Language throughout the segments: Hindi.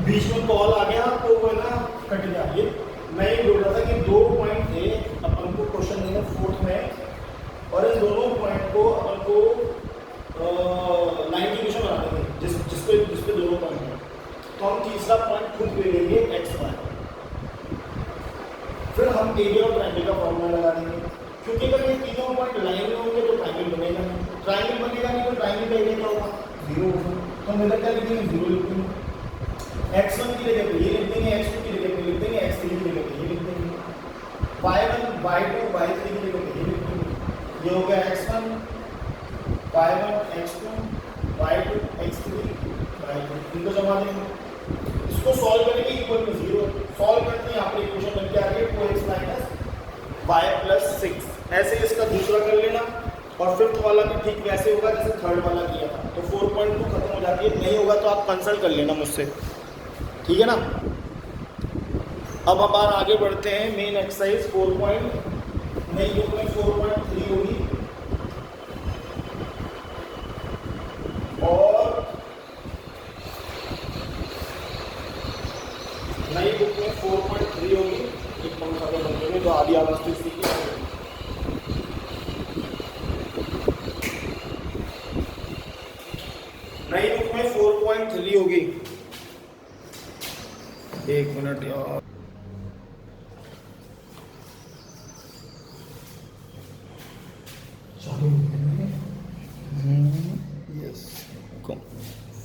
बीच में कॉल आ गया तो वो है ना कट गया। ये मैं ये बोल रहा था कि 2 पॉइंट थे अपन को क्वेश्चन नंबर 4 में, और इन दोनों पॉइंट को अपन को लाइन की इक्वेशन बनाने थे जिसपे दोनों पॉइंट है। तो हम तीसरा पॉइंट खुद ले लेंगे एक्स वाई, फिर हम एरिया और ट्रायंगल का फॉर्मूला लगा देंगे, क्योंकि अगर ये तीनों पॉइंट लाइन में होंगे तो ट्रायंगल बनेगा नहीं, ट्रायंगल बनेगा नहीं तो ट्रायंगल का एरिया क्या होगा 0 होगा। तो हम इधर क्या लिखेंगे 0 लिख देंगे, x1 की जगह पे ये लिख देंगे, x2 की जगह पे लिख देंगे, x3 की जगह पे ये लिख देंगे, y1 y2 y3 की जगह पे ये लिख देंगे। ये हो गया x1 y1 x2 y2 x3 y2, इनको जमा देंगे, इसको सॉल्व करेंगे इक्वल टू 0, सॉल्व करते हैं यहाँ पे इक्वेशन बन के आ रही है 2x - y + 6। ऐसे इसका दूसरा कर लेना, और फिफ्थ वाला भी ठीक वैसे होगा जैसे थर्ड वाला किया था। तो 4.2 खत्म हो जाती है, नहीं होगा तो आप कंसल्ट कर लेना मुझसे, ठीक है ना। अब अपन आगे बढ़ते हैं मेन एक्सरसाइज 4.3 होगी, और नई बुक में 4.3 होगी। एक पंखा का बंद में तो आधी आवाज तो इसी की नई बुक में 4.3 होगी। एक मिनट यार, यस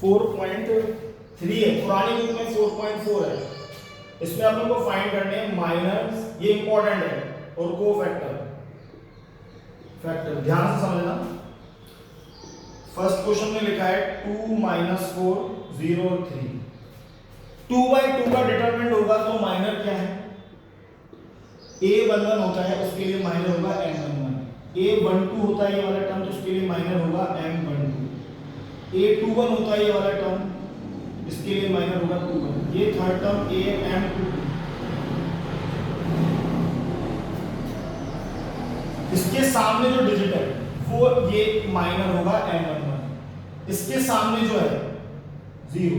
4.3 है, पुरानी बुक में 4.4 है। इसमें अपन को फाइंड करने हैं माइनस, ये इंपॉर्टेंट है, और कोफैक्टर ध्यान से समझना। फर्स्ट क्वेश्चन में लिखा है 2 - 4 0 3, 2/2 का डिटरमिनेंट होगा तो माइनर क्या है, a11 होता है उसके लिए माइनर होगा m11, a12 होता है ये वाला टर्म तो उसके लिए माइनर होगा m12, a21 होता है ये वाला टर्म इसके लिए माइनर होगा 21, ये थर्ड टर्म am22, इसके सामने जो डिजिट है वो ये माइनर होगा m11, इसके सामने जो है 0,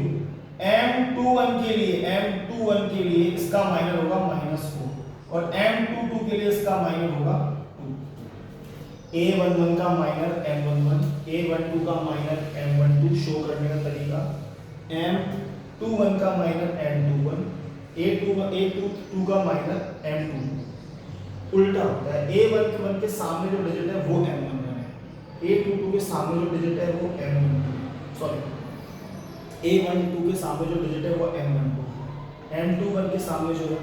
m21 के लिए इसका माइनर होगा -4, और m22 के लिए इसका माइनर होगा 2। a11 का माइनर m11, a12 का माइनर m12 शो करने का तरीका, m21 का माइनर m21, a22 का माइनर m22। उल्टा होता है, a11 के सामने जो डिजिट है वो m11 है, a22 के सामने जो डिजिट है वो m12, सॉरी a12 के सामने जो डिजिट है वो m12, m21 के सामने जो है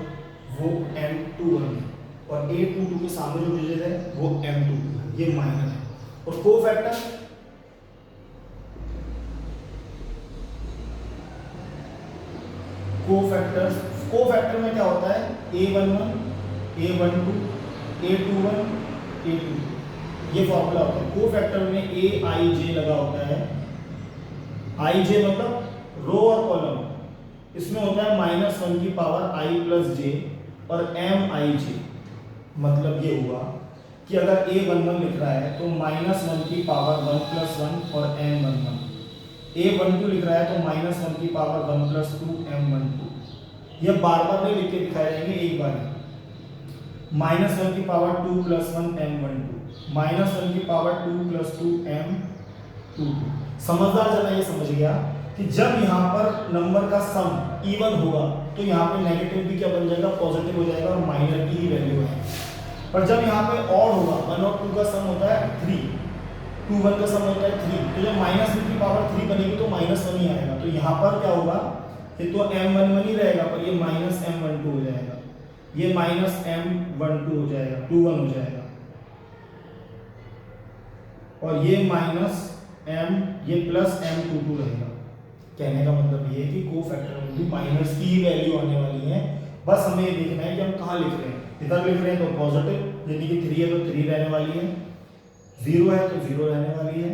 वो m21 है, और a22 के सामने जो डिजिट है वो m22, ये माइनर है। और कोफैक्टर में क्या होता है, a11 a12 a21 a22, ये फॉर्मूला होता है। कोफैक्टर में aij लगा होता है, आई जे मतलब रो और कॉलम, इसमें होता है -1 की पावर i + j और m(i)j, मतलब ये हुआ कि अगर a11 लिख रहा है तो -1 की पावर 1 + 1 और m11, a12 लिख रहा है तो -1 की पावर 1 + 2 m12। ये बार बार नहीं लिख के दिखाए जाएंगे, एक बार -1 की पावर 2 + 1 m12, -1 की पावर 2 + 2 m22। समझदार जना ये समझ गया कि जब यहाँ पर नंबर का सम इवन होगा तो यहाँ पे नेगेटिव भी क्या बन जाएगा, पॉजिटिव हो जाएगा, और माइनर की ही वैल्यू है। पर जब यहाँ पे ऑड होगा, 1 और 2 का सम होता है 3, 2 1 का सम होता है 3, तो जब -1 की पावर 3 बनेगी तो -1 ही आएगा। तो यहाँ पर क्या होगा, ये तो m11 ही रहेगा, पर ये -m12 हो जाएगा, ये -m12 हो जाएगा, 21 हो जाएगा, और ये ये +m22 रहेगा। कहने का मतलब ये है कि कोफैक्टर में भी माइनर्स की ही वैल्यू आने वाली है, बस हमें ये देखना है कि हम कहाँ लिख रहे हैं। इधर लिख रहे हैं तो पॉजिटिव, यानी कि 3 है तो 3 रहने वाली है, 0 है तो 0 रहने वाली है,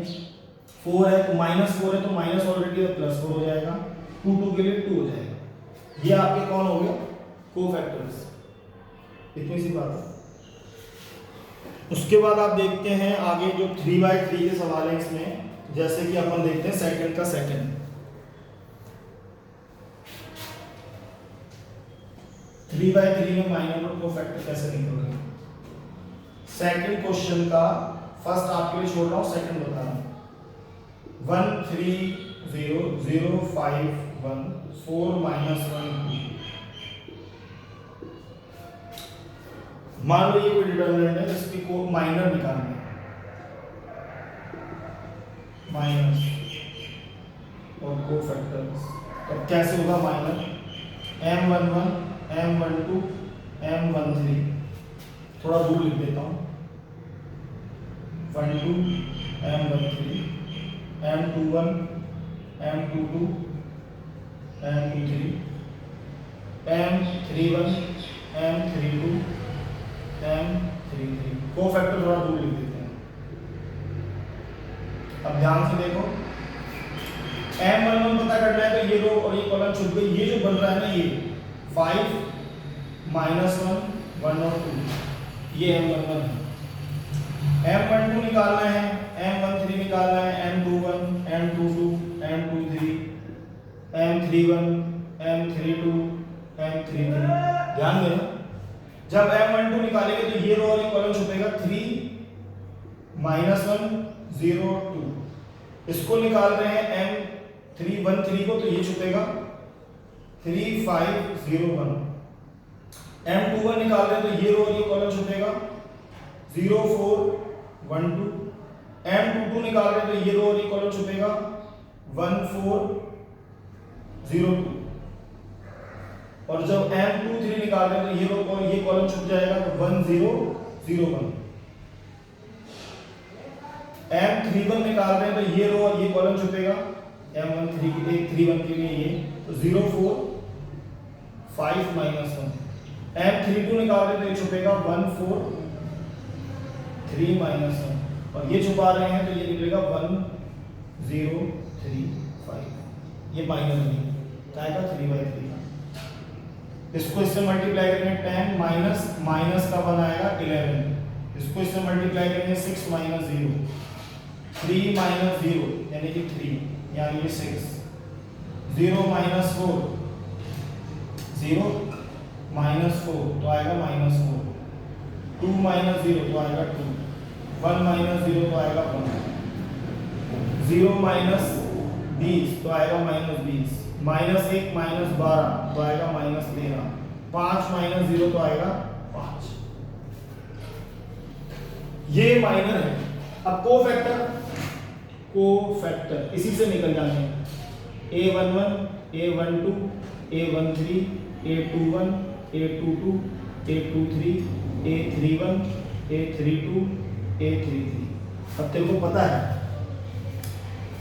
4 है तो -4 है तो माइनस ऑलरेडी है, +4 हो जाएगा, 2 के लिए 2 हो जाएगा। ये आपके कौन हो गया, कोफैक्टर्स। इतनी सी बात है। उसके बाद आप देखते हैं आगे जो 3/3 के सवाल है इसमें, जैसे कि अपन देखते हैं सेकंड का सेकंड। 3/3 में माइनर रूट कोफैक्टर कैसे निकलोगे? सेकंड क्वेश्चन का फर्स्ट आपके लिए छोड़ रहा हूँ, सेकंड बता रहा हूँ। 1 3 0 0 5 1 4 -1 2। मान लो ये कोई डिटर्मिनेंट है जिसकी को माइनर निकालना है, माइनस और कोफैक्टर्स। तो कैसे होगा माइनर? M11 M12 M13, थोड़ा दूर लिख देता हूँ, 12 M13 M21 M22 M23 M31 M32 M33। Cofactor थोड़ा दूर लिख देते हैं। अब ध्यान से देखो, M11 पता करना है तो ये रो और ये कॉलम छूट गई। ये जो बन रहा है ना, ये 5 -1 1 और 2, ये M11 है। M12 निकालना है, M13 निकालना है, M21 M22 M23 M31 M32 M33। ध्यान देना, जब M12 निकालेंगे तो ये रो और ये कॉलम छुपेगा, 3 -1 0 2। इसको निकाल रहे हैं M313 को, तो ये छुपेगा 3 5 0 1। M21 निकाल रहे हैं तो ये रो और ये कॉलम छुपेगा 0 4 1 2। M22 निकाल रहे हैं तो ये रो और ये कॉलम छुपेगा 1 4 0 2। और जब M23 निकाल रहे हैं तो ये रो और ये कॉलम छुप जाएगा, तो 1 0 0 1। M31 निकाल रहे हैं तो ये रो और ये कॉलम छुपेगा, M13 के 31 के लिए ये, तो 0 4 5 -1। M32 निकाल रहे हैं तो ये छुपेगा 1 4 3 -1। और ये छुपा रहे हैं तो ये निकलेगा 1 0 3 5। ये माइनर नहीं आएगा, 3/3। इसको इससे मल्टीप्लाई करेंगे 10 माइनस का 1 आएगा 11। इसको इससे मल्टीप्लाई करेंगे 6 - 0 3 - 0 यानी कि 3, यानी कि 6। 0 - 4 0 -4 तो आएगा -4। 2 - 0 तो आएगा 2। 1 - 0 तो आएगा 1। 0 - 20 तो आएगा -20। -1 -12 तो आएगा -13। 5 - 0 तो आएगा 5। ये माइनर है। अब कोफैक्टर इसी से निकल जाते हैं। A11 A12 A13 A21 A22 A23 A31 A32 A33। अब तेरे को पता है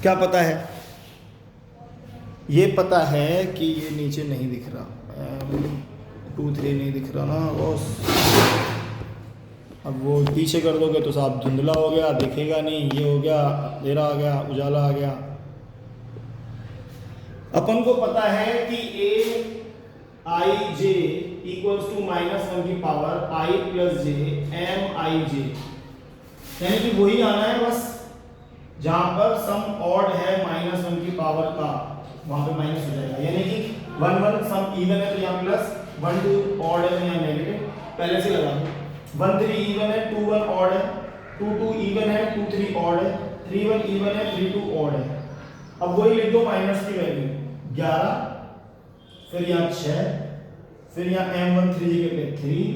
क्या? पता है, ये पता है कि ये नीचे नहीं दिख रहा, 2 3 नहीं दिख रहा ना बॉस। अब वो पीछे कर दोगे तो साहब धुंधला हो गया, दिखेगा नहीं, ये हो गया, अंधेरा आ गया, उजाला आ गया। अपन को पता है कि AIJ इक्वल्स टू -1 की पावर I + j MIJ, यानी कि वही आना है बस, जहां पर सम ऑड है -1 की पावर का, वहां पे माइनस हो जाएगा। यानी कि 1 1 सम इवन है तो यहाँ प्लस, 1 2 ऑड है तो यहाँ नेगेटिव, पहले से लगा दो। 1 3 इवन है, 2 1 ऑड है, 2 2 इवन है, 2 3 ऑड है, 3 1 इवन है, 3 2 ऑड है। अब वही लिख दो माइनस की वैल्यू 11, फिर यहाँ 6, फिर यहाँ M13 की जगह पे 3,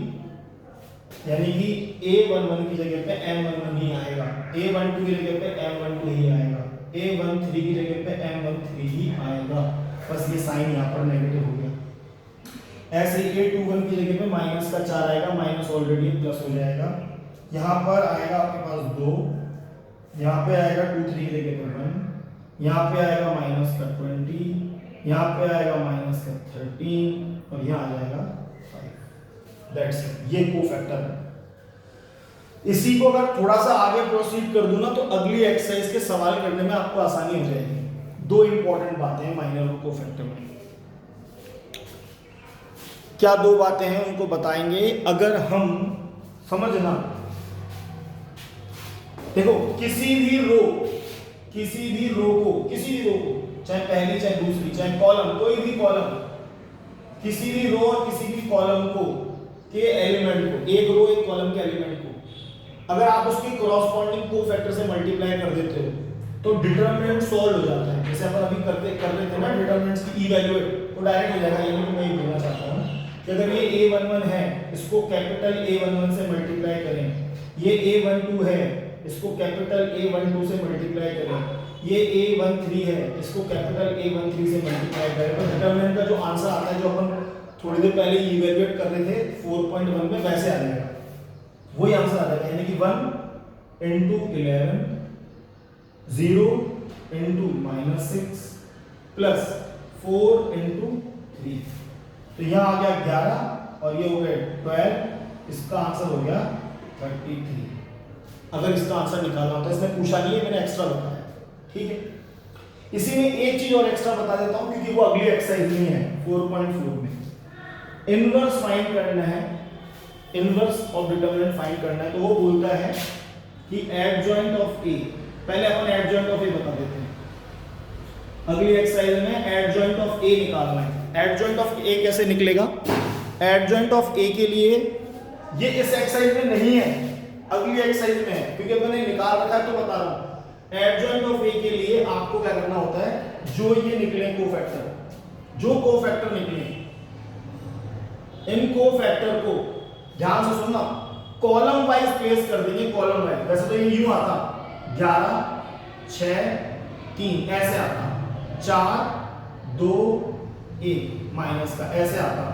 यानी कि A11 की जगह पे M11 ही आएगा, A12 की जगह पे M12 ही आएगा, A13 की जगह पे M13 ही आएगा। बस ये साइन यहाँ पर नेगेटिव हो गया। ऐसे A21 की जगह पे -4 आएगा, माइनस ऑलरेडी प्लस हो जाएगा। यहाँ पर आएगा आपके पास 2, यहाँ पे आएगा 2 3 की जगह पे 1, यहाँ पे आएगा -20, यहाँ पे आएगा -13 और यहाँ आ जाएगा 5। दैट्स इट, ये कोफैक्टर है। इसी को अगर थोड़ा सा आगे प्रोसीड कर दूं ना तो अगली एक्सरसाइज के सवाल करने में आपको आसानी हो जाएगी। 2 इंपॉर्टेंट बातें हैं माइनर और कोफैक्टर में। क्या 2 बातें हैं उनको बताएंगे। अगर हम समझना, देखो किसी भी रो को, चाहे पहली चाहे दूसरी चाहे कॉलम, कोई भी कॉलम, किसी भी रो और किसी भी कॉलम को के एलिमेंट को, एक रो एक कॉलम के एलिमेंट को अगर आप उसके कॉरस्पॉन्डिंग कोफैक्टर से मल्टीप्लाई कर देते हो तो डिटरमिनेंट सॉल्व हो जाता है। जैसे अपन अभी कर रहे थे ना डिटरमिनेंट्स की इवैल्यूएट, तो डायरेक्ट हो जाएगा। ये मैं ये बोलना चाहता हूँ कि अगर ये A11 है इसको कैपिटल A11 से मल्टीप्लाई करें, ये A12 है इसको कैपिटल A12 से मल्टीप्लाई करें, ये A13 है इसको कैपिटल A13 से मल्टीप्लाई करें, तो डिटरमिनेंट का जो आंसर आता है जो अपन थोड़ी देर पहले इवैल्यूएट कर रहे थे 4.1 में, वैसे आ जाएगा, वही आंसर आ जाएगा। यानी कि 1 into 11 0 into -6 प्लस 4 into 3, तो यहाँ आ गया 11 और ये हो गए 12, इसका आंसर हो गया 33। अगर इसका आंसर निकालना होता है, इसमें पूछा नहीं है, मैंने एक्स्ट्रा बताया, ठीक है। इसी में एक चीज और एक्स्ट्रा बता देता हूं क्योंकि वो अगली एक्सरसाइज में है 4.4 में। इनवर्स फाइंड करना है, इनवर्स ऑफ डिटरमिनेंट फाइंड करना है, तो वो बोलता है कि एडजॉइंट ऑफ ए, पहले अपन एडजॉइंट ऑफ ए बता देते हैं। अगली एक्सरसाइज में एडजॉइंट ऑफ ए निकालना है। एडजॉइंट ऑफ ए कैसे निकलेगा? एडजॉइंट ऑफ ए के लिए ये इस एक्सरसाइज में नहीं है, अगली एक्सरसाइज में है, क्योंकि मैंने निकाल रखा है तो बता रहा हूं। एडजॉइंट ऑफ ए के लिए आपको क्या करना होता है, जो ये निकले कोफैक्टर, जो कोफैक्टर निकले, इन कोफैक्टर को ध्यान से सुनना, कॉलम वाइज प्लेस कर देंगे, कॉलम वाइज। वैसे तो ये यूं आता 11 6 3 ऐसे आता, 4 2 1 माइनस का ऐसे आता,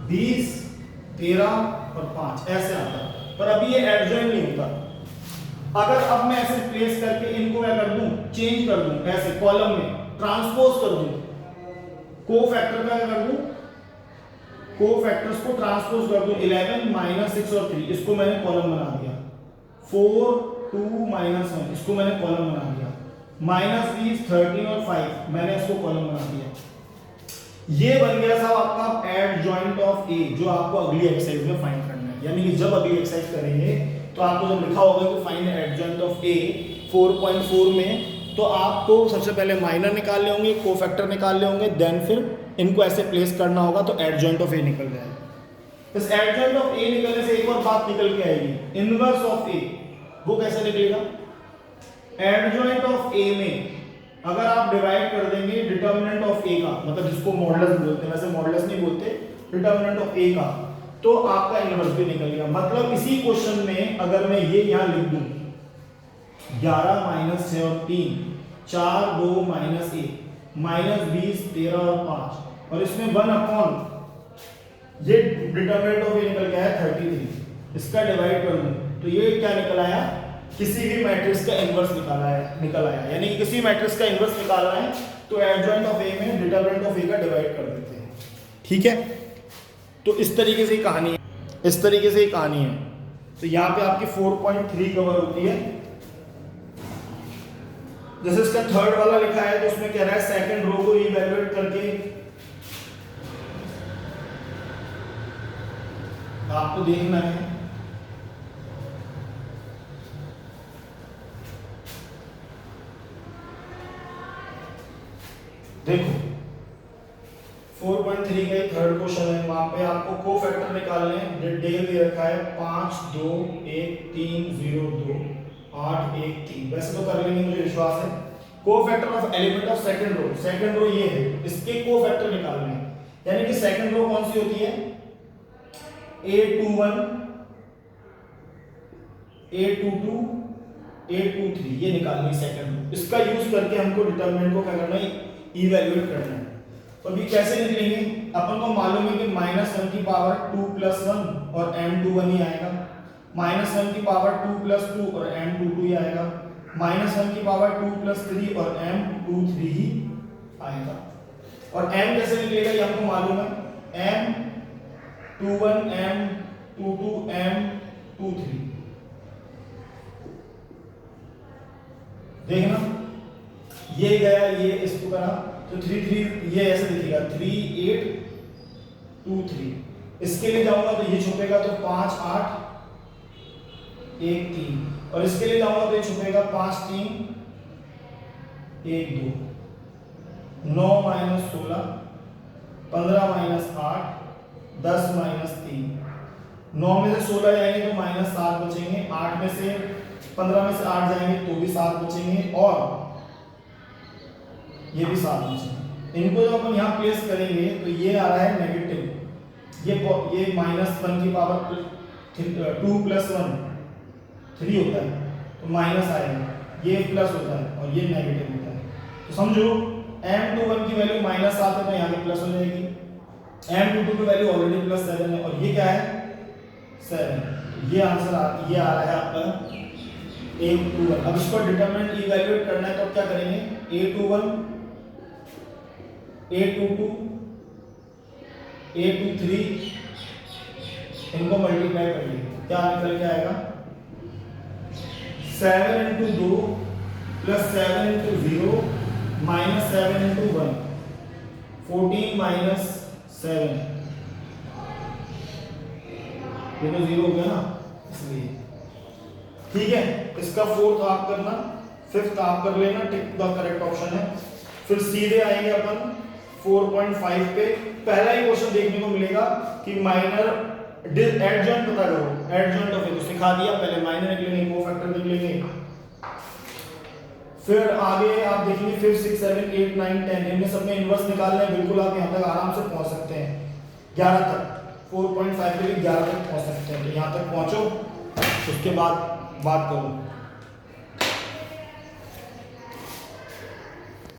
20 13 और 5 ऐसे आता, पर अभी ये एडजॉइंट नहीं होता। अगर अब मैं ऐसे प्लेस करके इनको क्या कर दूं, चेंज कर दूं, ऐसे कॉलम में ट्रांसपोज कर दूं, कोफैक्टर का क्या कर दूं, कोफैक्टर्स को ट्रांसपोज कर दूं, 11 -6 और 3, इसको मैंने कॉलम बना दिया, 4 2 -1 इसको मैंने कॉलम बना दिया, -20 13 और 5 मैंने इसको कॉलम बना दिया। ये बन गया साहब आपका एडजॉइंट ऑफ ए, जो आपको अगली एक्सरसाइज में फाइंड करना है। यानी कि जब अगली एक्सरसाइज करेंगे तो आपको जब लिखा होगा कि फाइंड एडजॉइंट ऑफ ए 4.4 में, तो आपको सबसे पहले माइनर निकाल ले होंगे, कोफैक्टर निकाल ले होंगे, देन फिर इनको ऐसे प्लेस करना होगा तो एडजॉइंट ऑफ ए निकल जाएगा। इस एडजॉइंट ऑफ ए निकलने से एक और बात निकल के आएगी, इनवर्स ऑफ ए। वो कैसे निकलेगा? एडजॉइंट ऑफ ए में अगर आप डिवाइड कर देंगे डिटरमिनेंट ऑफ ए का, मतलब जिसको मॉडुलस बोलते हैं, वैसे मॉडुलस नहीं बोलते, डिटरमिनेंट ऑफ ए का, तो आपका इनवर्स भी निकल गया। मतलब इसी क्वेश्चन में अगर मैं ये यहां लिख दूं 11 -6 और 3 4 2 -1 -20 13 और 5 और इसमें 1 अपॉन ये डिटरमिनेंट ऑफ ए निकल गया है 33, इसका डिवाइड कर दूं तो ये क्या निकल आया, किसी भी मैट्रिक्स का इनवर्स निकल आया। यानी कि किसी मैट्रिक्स का इनवर्स निकालना है तो एडजॉइंट ऑफ ए में डिटरमिनेंट ऑफ ए का डिवाइड कर देते हैं, ठीक है। तो इस तरीके से कहानी है, इस तरीके से कहानी है। तो यहाँ पे आपकी 4.3 कवर होती है। जैसे इसका थर्ड वाला लिखा है तो उसमें कह रहा है सेकंड रो को इवैल्यूएट करके आपको देखना है, देखो 4.3 का थर्ड क्वेश्चन है, वहां पे आपको कोफैक्टर निकालने हैं। डेल दे रखा है 5 2 1 3 0 2 8 1 3, वैसे तो कर लेंगे मुझे विश्वास है। Cofactor of element of second row ये है, इसके कोफैक्टर निकालने हैं। यानी कि सेकंड रो कौन सी होती है, A21 A22 A23, ये निकालनी सेकंड रो। इसका यूज करके हमको डिटरमिनेंट को क्या करना है, इवैल्यूएट करना है। तो अभी कैसे निकलेंगे, अपन को मालूम है कि -1 की पावर 2 + 1 और m21 ही आएगा, -1 की पावर 2 + 2 और m22 ही आएगा, -1 की पावर 2 + 3 और m23 ही आएगा। और m कैसे निकलेगा ये हमको मालूम है, m21 m22 m23, देखना ये गया, ये इसको करा तो 3 3 ये ऐसे दिखेगा 3 8 2 3। इसके लिए जाऊंगा तो ये छुपेगा तो 5 8 1 3, और इसके लिए जाऊंगा तो ये छुपेगा 5 3 1 2, 9 - 16 15 माइनस 8, 10 माइनस 3, 9 में से 16 जाएंगे तो माइनस 7 बचेंगे, 8 में से 15 में से 8 जाएंगे तो भी 7 बचेंगे, और ये भी 7 बचेंगे। इनको जब अपन यहाँ प्लेस करेंगे तो ये आ रहा है नेगेटिव, ये माइनस 1 की पावर 2 प्लस 1 3 होता है तो माइनस आएगा, ये प्लस होता है और ये नेगेटिव होता है। तो समझो m21 की वैल्यू माइनस 7 है तो यहाँ पे प्लस हो जाएगी, m22 की वैल्यू ऑलरेडी प्लस 7 है और ये क्या है 7। ये आंसर ये आ रहा है आपका a21। अब इसको डिटरमिनेंट इवैल्यूएट करना है तो क्या करेंगे, a21 a22 a23 इनको मल्टीप्लाई कर लिए, क्या निकल के आएगा 7 into 2 plus 7 into 0 minus 7 into 1, 14 minus 7, ये तो 0 हो गया ना, इसलिए ठीक है। इसका फोर्थ आप करना, फिफ्थ आप कर लेना, टिक द करेक्ट ऑप्शन है। फिर सीधे आएंगे अपन 4.5 पे। पहला ही क्वेश्चन देखने को मिलेगा कि माइनर एडजॉइंट पता करो, एडजॉइंट ऑफ ए तो सिखा दिया, पहले माइनर निकलेंगे, कोफैक्टर निकलेंगे, फिर आगे आप देखेंगे 5 6 7 8 9 10 इनमें सब में इनवर्स निकालना है, बिल्कुल आप यहां तक आराम से पहुंच सकते हैं, 11 तक 4.5 के लिए 11 तक पहुंच सकते हैं। तो यहां तक पहुंचो, उसके बाद बात करो।